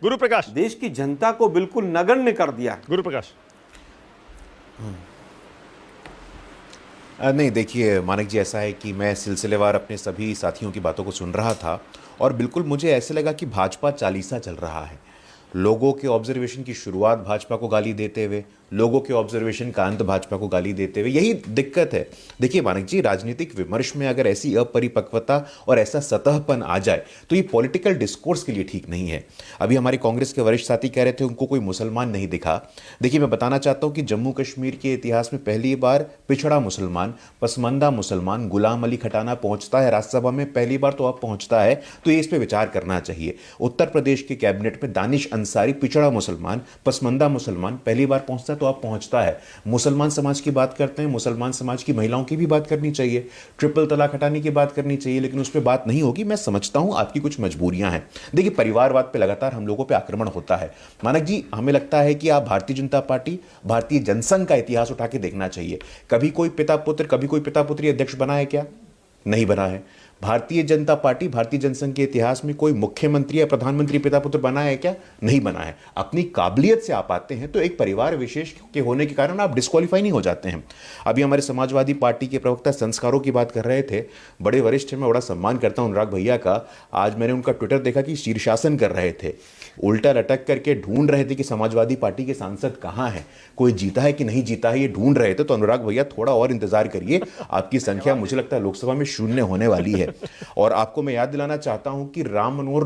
गुरु प्रकाश, देश की जनता को बिल्कुल नगण्य कर दिया। गुरु प्रकाश। नहीं, देखिए मानिक जी, ऐसा है कि मैं सिलसिलेवार अपने सभी साथियों की बातों को सुन रहा था और बिल्कुल मुझे ऐसे लगा कि भाजपा चालीसा चल रहा है। लोगों के ऑब्जर्वेशन की शुरुआत भाजपा को गाली देते हुए, लोगों के ऑब्जर्वेशन का अंत भाजपा को गाली देते हुए, यही दिक्कत है। देखिए मानिक जी, राजनीतिक विमर्श में अगर ऐसी अपरिपक्वता और ऐसा सतहपन आ जाए तो ये पॉलिटिकल डिस्कोर्स के लिए ठीक नहीं है। अभी हमारे कांग्रेस के वरिष्ठ साथी कह रहे थे उनको कोई मुसलमान नहीं दिखा। देखिए, मैं बताना चाहता हूं कि जम्मू कश्मीर के इतिहास में पहली बार पिछड़ा मुसलमान, पसमानदा मुसलमान गुलाम अली खटाना पहुंचता है राज्यसभा में, पहली बार तो अब पहुंचता है, तो ये इस पर विचार करना चाहिए। उत्तर प्रदेश के कैबिनेट में दानिश अंसारी, पिछड़ा मुसलमान, पसमानदा मुसलमान, पहली बार पहुंचता तो अब पहुंचता है। मुसलमान समाज की बात करते हैं, मुसलमान समाज की महिलाओं की भी बात करनी चाहिए, ट्रिपल तलाक हटाने की बात करनी चाहिए, लेकिन उस पर बात नहीं होगी। मैं समझता हूं आपकी कुछ मजबूरियां हैं। देखिए, परिवारवाद पे लगातार हम लोगों पे आक्रमण होता है। मानक जी, हमें लगता है कि आप भारतीय जनता पार्टी, भारतीय जनसंघ का इतिहास उठा के देखना चाहिए। कभी कोई पिता पुत्र, कभी कोई पिता पुत्री अध्यक्ष बना है क्या? नहीं बना है। भारतीय जनता पार्टी, भारतीय जनसंघ के इतिहास में कोई मुख्यमंत्री या प्रधानमंत्री पिता पुत्र बना है क्या? नहीं बना है। अपनी काबिलियत से आप आते हैं तो एक परिवार विशेष के होने के कारण आप डिस्क्वालीफाई नहीं हो जाते हैं। अभी हमारे समाजवादी पार्टी के प्रवक्ता संस्कारों की बात कर रहे थे, बड़े वरिष्ठ हैं, मैं बड़ा सम्मान करता हूं अनुराग भैया का। आज मैंने उनका ट्विटर देखा कि शीर्षासन कर रहे थे, उल्टा लटक करके ढूंढ रहे थे कि समाजवादी पार्टी के सांसद कहां हैं, कोई जीता है कि नहीं जीता है, ये ढूंढ रहे थे। तो अनुराग भैया, थोड़ा और इंतजार करिए, आपकी संख्या मुझे लगता है लोकसभा में शून्य होने वाली है। और आपको मैं याद दिलाना चाहता हूं कि राम मनोहर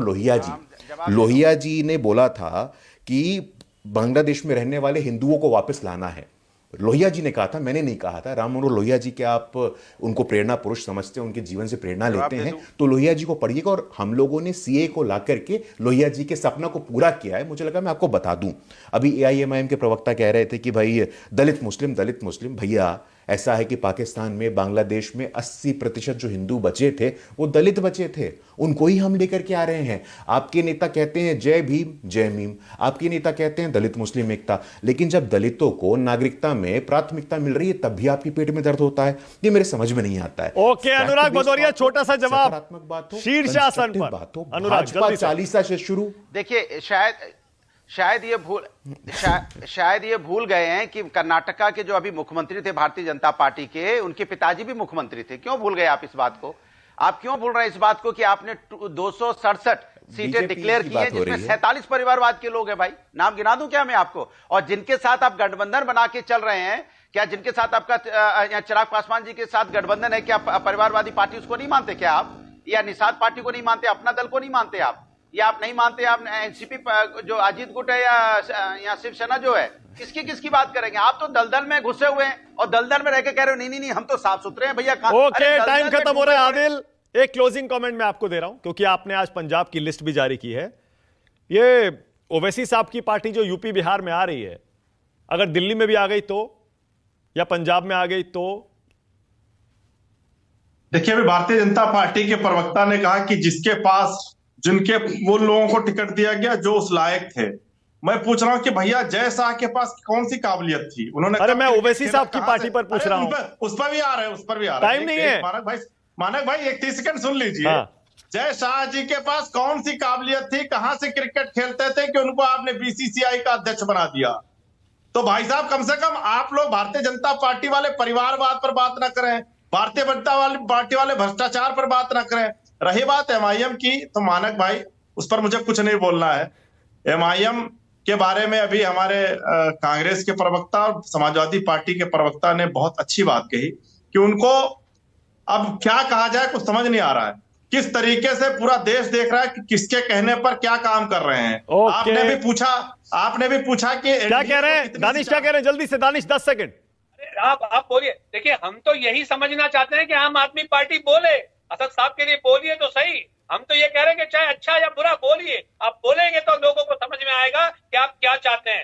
लोहिया जी ने बोला था कि बांग्लादेश में रहने वाले हिंदुओं को वापस लाना है। लोहिया जी ने कहा था, मैंने नहीं कहा था। राम मनोहर लोहिया जी के आप उनको प्रेरणा पुरुष समझते हैं, उनके जीवन से प्रेरणा लेते हैं, तो लोहिया जी को पढ़िएगा। और हम लोगों ने सीए को ला करके लोहिया जी के सपना को पूरा किया है। मुझे लगा मैं आपको बता दूं। अभी एआईएमआईएम के प्रवक्ता कह रहे थे कि भाई दलित मुस्लिम। भैया, ऐसा है कि पाकिस्तान में, बांग्लादेश में 80% जो हिंदू बचे थे वो दलित बचे थे, उनको ही हम लेकर के आ रहे हैं। आपके नेता कहते हैं जय भीम जय मीम, आपके नेता कहते हैं दलित मुस्लिम एकता, लेकिन जब दलितों को नागरिकता में प्राथमिकता मिल रही है तब भी आपके पेट में दर्द होता है। ये मेरे समझ में नहीं आता है। ओके अनुराग भदौरिया, छोटा सा जवाब, सकारात्मक बात हो, शीर्षासन पर बात हो, अनुराग भाजपा चालीसा से शुरू। देखिए, शायद ये भूल गए हैं कि कर्नाटका के जो अभी मुख्यमंत्री थे भारतीय जनता पार्टी के, उनके पिताजी भी मुख्यमंत्री थे। क्यों भूल गए आप इस बात को? आप क्यों भूल रहे हैं इस बात को कि आपने 267 सीटें डिक्लेयर की हैं, जिसमें 47 परिवारवाद के लोग हैं? भाई, नाम गिना दूं क्या मैं आपको? और जिनके साथ आप गठबंधन बना के चल रहे हैं, क्या जिनके साथ आपका चिराग पासवान जी के साथ गठबंधन है, क्या परिवारवादी पार्टी उसको नहीं मानते क्या आप? या निषाद पार्टी को नहीं मानते, अपना दल को नहीं मानते आप? या आप नहीं मानते, आप एनसीपी जो अजीत गुट है या शिवसेना जो है, किसकी बात करेंगे? आप तो दलदल में घुसे हुए हैं और दलदल में रह के कह रहे हो नहीं हम तो साफ सुथरे हैं भैया। ओके, टाइम खत्म हो रहा है। आदिल, एक क्लोजिंग कमेंट मैं आपको दे रहा हूं, क्योंकि आपने आज पंजाब की लिस्ट भी जारी की है। ये ओवैसी साहब की पार्टी जो यूपी बिहार में आ रही है, अगर दिल्ली में भी आ गई तो, या पंजाब में आ गई तो? देखिए, अभी भारतीय जनता पार्टी के प्रवक्ता ने कहा कि जिसके पास, जिनके वो लोगों को टिकट दिया गया जो उस लायक थे। मैं पूछ रहा हूं कि भैया जय शाह के पास कौन सी काबिलियत थी? उन्होंने, अरे मैं ओवैसी साहब की पार्टी पर पूछ रहा हूं। उस पर भी आ रहे हैं, उस पर भी आ रहे हैं। टाइम नहीं है मानक भाई 31 सेकंड सुन लीजिए। जय शाह जी के पास कौन सी काबिलियत थी, कहां से क्रिकेट खेलते थे कि उनको आपने बीसीसीआई का अध्यक्ष बना दिया? तो भाई साहब, कम से कम आप लोग भारतीय जनता पार्टी वाले परिवारवाद पर बात ना करें, भारतीय जनता पार्टी वाले भ्रष्टाचार पर बात ना करें। रही बात एमआईएम की, तो मानक भाई उस पर मुझे कुछ नहीं बोलना है। एमआईएम के बारे में अभी हमारे कांग्रेस के प्रवक्ता और समाजवादी पार्टी के प्रवक्ता ने बहुत अच्छी बात कही कि उनको अब क्या कहा जाए कुछ समझ नहीं आ रहा है। किस तरीके से पूरा देश देख रहा है कि किसके कहने पर क्या काम कर रहे हैं। आपने भी पूछा कि क्या कह रहे हैं दानिश, क्या कह रहे हैं? जल्दी से दानिश, 10 सेकंड। आप बोलिए। देखिए, हम तो यही समझना चाहते हैं कि आम आदमी पार्टी बोले, असद साहब के लिए बोलिए तो सही। हम तो ये कह रहे हैं कि चाहे अच्छा या बुरा बोलिए, आप बोलेंगे तो लोगों को समझ में आएगा कि आप क्या चाहते हैं।